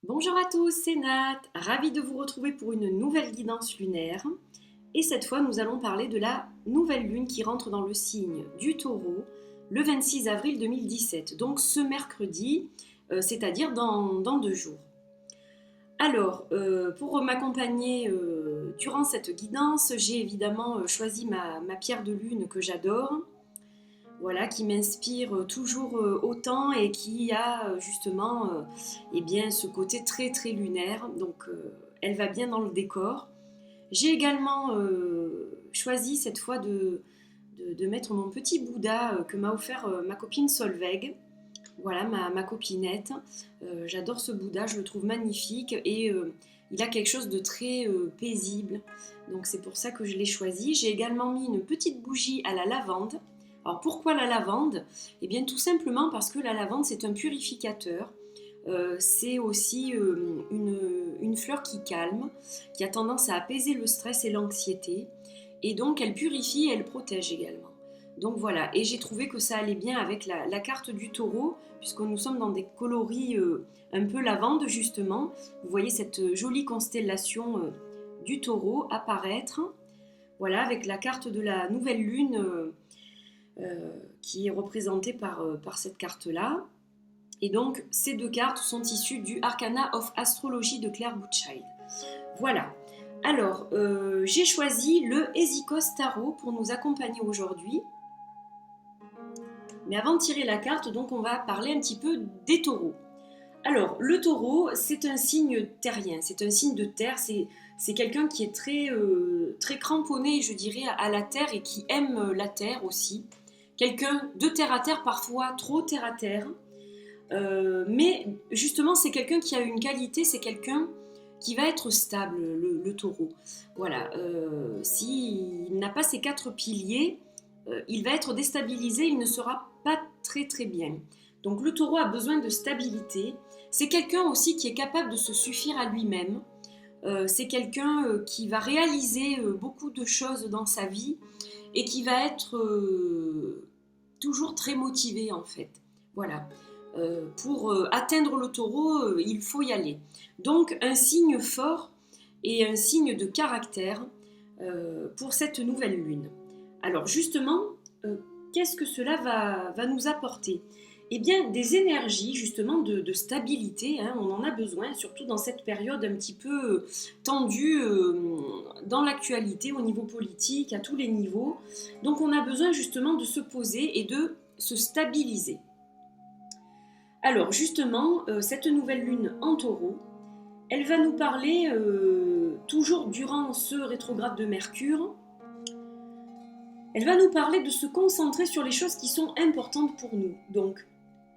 Bonjour à tous, c'est Nat, ravie de vous retrouver pour une nouvelle guidance lunaire. Et cette fois, nous allons parler de la nouvelle lune qui rentre dans le signe du Taureau le 26 avril 2017, donc ce mercredi, c'est-à-dire dans 2 jours. Alors, pour m'accompagner durant cette guidance, j'ai évidemment choisi ma pierre de lune que j'adore, voilà, qui m'inspire toujours autant et qui a justement eh bien, ce côté très très lunaire. Donc elle va bien dans le décor. J'ai également choisi cette fois de mettre mon petit Bouddha que m'a offert ma copine Solveig. Voilà, ma copinette. J'adore ce Bouddha, je le trouve magnifique et il a quelque chose de très paisible. Donc c'est pour ça que je l'ai choisi. J'ai également mis une petite bougie à la lavande. Alors pourquoi la lavande? Eh bien tout simplement parce que la lavande c'est un purificateur. C'est aussi une fleur qui calme, qui a tendance à apaiser le stress et l'anxiété. Et donc elle purifie et elle protège également. Donc voilà, et j'ai trouvé que ça allait bien avec la carte du taureau, puisque nous sommes dans des coloris un peu lavande justement. Vous voyez cette jolie constellation du taureau apparaître. Voilà, avec la carte de la nouvelle lune qui est représentée par cette carte-là. Et donc, ces deux cartes sont issues du Arcana of Astrology de Claire Bootchild. Voilà. Alors, j'ai choisi le Hesychos Tarot pour nous accompagner aujourd'hui. Mais avant de tirer la carte, donc, on va parler un petit peu des taureaux. Alors, le taureau, c'est un signe terrien, c'est un signe de terre, c'est quelqu'un qui est très cramponné, je dirais, à la terre et qui aime la terre aussi. Quelqu'un de terre à terre, parfois trop terre à terre. Mais justement, c'est quelqu'un qui a une qualité, c'est quelqu'un qui va être stable, le taureau. Voilà, s'il n'a pas ces 4 piliers, il va être déstabilisé, il ne sera pas très très bien. Donc le taureau a besoin de stabilité. C'est quelqu'un aussi qui est capable de se suffire à lui-même. C'est quelqu'un qui va réaliser beaucoup de choses dans sa vie et qui va être toujours très motivé en fait. Voilà. Pour atteindre le taureau, il faut y aller. Donc un signe fort et un signe de caractère pour cette nouvelle lune. Alors justement, qu'est-ce que cela va nous apporter? Eh bien, des énergies justement de stabilité, hein, on en a besoin, surtout dans cette période un petit peu tendue dans l'actualité, au niveau politique, à tous les niveaux. Donc on a besoin justement de se poser et de se stabiliser. Alors justement, cette nouvelle lune en taureau, elle va nous parler, toujours durant ce rétrograde de Mercure, elle va nous parler de se concentrer sur les choses qui sont importantes pour nous. Donc,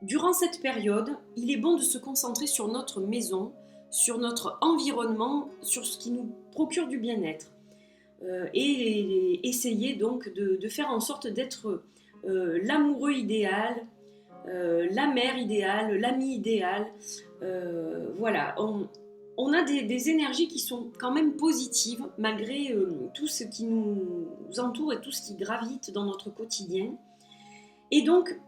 durant cette période, il est bon de se concentrer sur notre maison, sur notre environnement, sur ce qui nous procure du bien-être. Et essayer donc de faire en sorte d'être l'amoureux idéal, la mère idéale, l'ami idéal. Voilà, on a des énergies qui sont quand même positives malgré tout ce qui nous entoure et tout ce qui gravite dans notre quotidien. Et donc,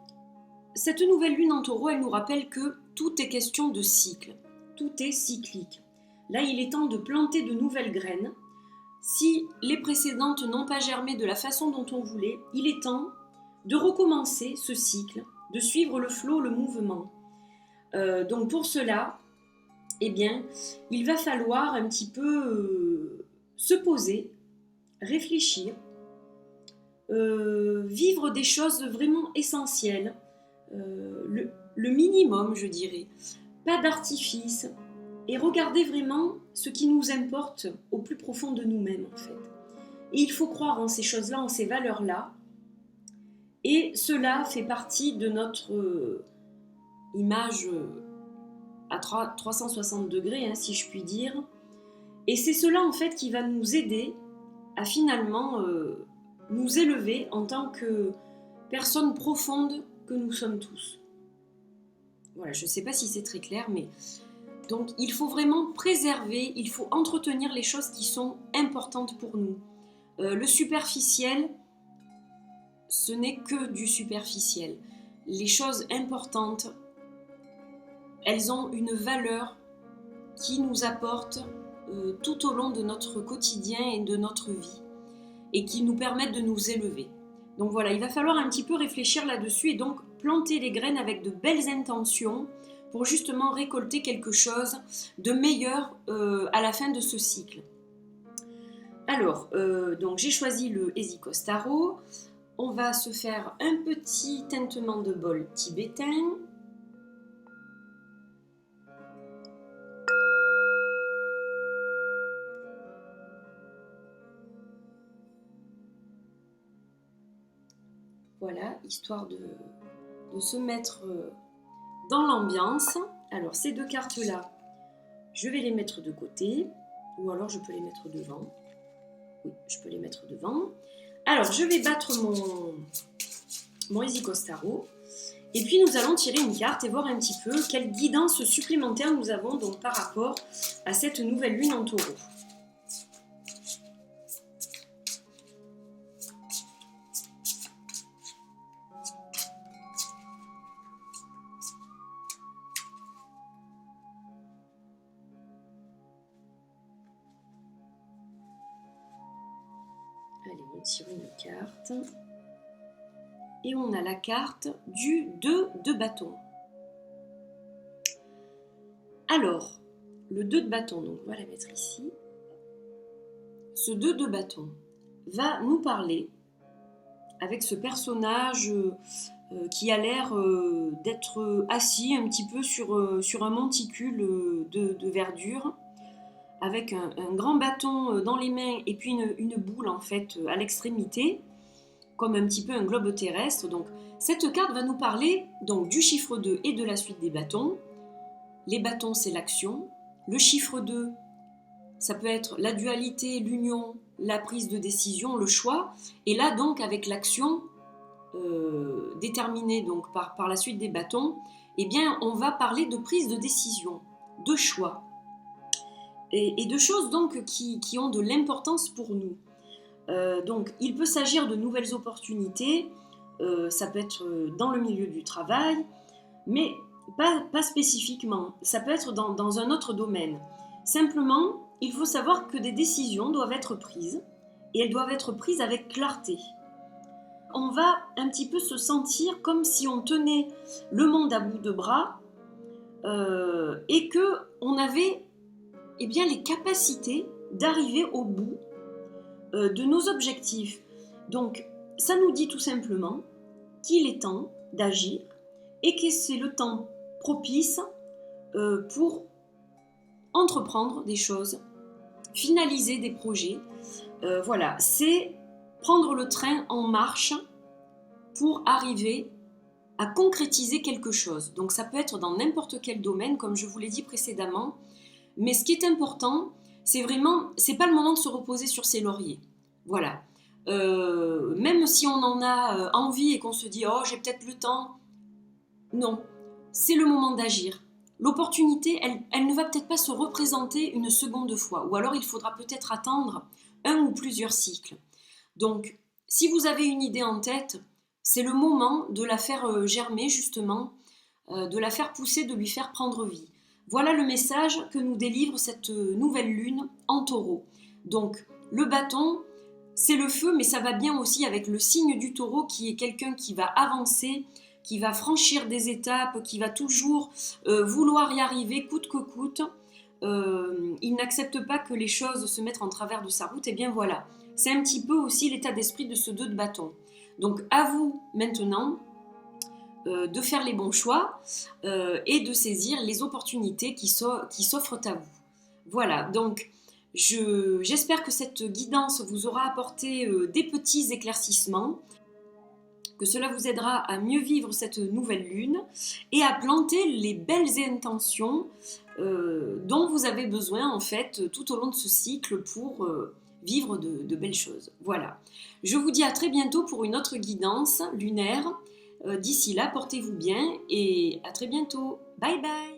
cette nouvelle lune en taureau, elle nous rappelle que tout est question de cycle, tout est cyclique. Là, il est temps de planter de nouvelles graines. Si les précédentes n'ont pas germé de la façon dont on voulait, il est temps de recommencer ce cycle, de suivre le flot, le mouvement. Donc pour cela, eh bien, il va falloir un petit peu se poser, réfléchir, vivre des choses vraiment essentielles, le minimum, je dirais, pas d'artifice, et regarder vraiment ce qui nous importe au plus profond de nous-mêmes, en fait. Et il faut croire en ces choses-là, en ces valeurs-là, et cela fait partie de notre image à 360 degrés, hein, si je puis dire. Et c'est cela, en fait, qui va nous aider à finalement nous élever en tant que personnes profondes que nous sommes tous. Voilà, je ne sais pas si c'est très clair, mais donc il faut vraiment préserver, il faut entretenir les choses qui sont importantes pour nous. Le superficiel, ce n'est que du superficiel. Les choses importantes, elles ont une valeur qui nous apportent tout au long de notre quotidien et de notre vie et qui nous permettent de nous élever. Donc voilà, il va falloir un petit peu réfléchir là-dessus et donc planter les graines avec de belles intentions pour justement récolter quelque chose de meilleur à la fin de ce cycle. Alors, donc j'ai choisi le Hésicos Tarot. On va se faire un petit tintement de bol tibétain. Voilà, histoire de se mettre dans l'ambiance. Alors ces deux cartes-là, je vais les mettre de côté, ou alors je peux les mettre devant. Oui, je peux les mettre devant. Alors je vais battre mon Hésicos Tarot, et puis nous allons tirer une carte et voir un petit peu quelle guidance supplémentaire nous avons donc par rapport à cette nouvelle lune en Taureau. Allez, on tire une carte. Et on a la carte du 2 de bâton. Alors, le 2 de bâton, donc on va la mettre ici. Ce 2 de bâton va nous parler avec ce personnage qui a l'air d'être assis un petit peu sur un monticule de verdure, avec un grand bâton dans les mains et puis une boule en fait à l'extrémité, comme un petit peu un globe terrestre. Donc cette carte va nous parler donc du chiffre 2 et de la suite des bâtons. Les bâtons, c'est l'action. Le chiffre 2, ça peut être la dualité, l'union, la prise de décision, le choix. Et là donc avec l'action déterminée donc par la suite des bâtons, eh bien on va parler de prise de décision, de choix. Et de choses donc qui ont de l'importance pour nous. Donc il peut s'agir de nouvelles opportunités, ça peut être dans le milieu du travail, mais pas spécifiquement, ça peut être dans un autre domaine. Simplement, il faut savoir que des décisions doivent être prises, et elles doivent être prises avec clarté. On va un petit peu se sentir comme si on tenait le monde à bout de bras, et qu'on avait les capacités d'arriver au bout de nos objectifs. Donc, ça nous dit tout simplement qu'il est temps d'agir et que c'est le temps propice pour entreprendre des choses, finaliser des projets. Voilà, c'est prendre le train en marche pour arriver à concrétiser quelque chose. Donc, ça peut être dans n'importe quel domaine, comme je vous l'ai dit précédemment. Mais ce qui est important, c'est pas le moment de se reposer sur ses lauriers. Voilà. Même si on en a envie et qu'on se dit « Oh, j'ai peut-être le temps », non. C'est le moment d'agir. L'opportunité, elle ne va peut-être pas se représenter une seconde fois. Ou alors, il faudra peut-être attendre un ou plusieurs cycles. Donc, si vous avez une idée en tête, c'est le moment de la faire germer, justement, de la faire pousser, de lui faire prendre vie. Voilà le message que nous délivre cette nouvelle lune en Taureau. Donc, le bâton, c'est le feu, mais ça va bien aussi avec le signe du Taureau qui est quelqu'un qui va avancer, qui va franchir des étapes, qui va toujours vouloir y arriver coûte que coûte. Il n'accepte pas que les choses se mettent en travers de sa route. Et bien voilà, c'est un petit peu aussi l'état d'esprit de ce 2 de bâton. Donc, à vous maintenant de faire les bons choix et de saisir les opportunités qui s'offrent à vous. Voilà, donc j'espère que cette guidance vous aura apporté des petits éclaircissements, que cela vous aidera à mieux vivre cette nouvelle lune et à planter les belles intentions dont vous avez besoin en fait tout au long de ce cycle pour vivre de belles choses. Voilà, je vous dis à très bientôt pour une autre guidance lunaire. D'ici là, portez-vous bien et à très bientôt. Bye bye!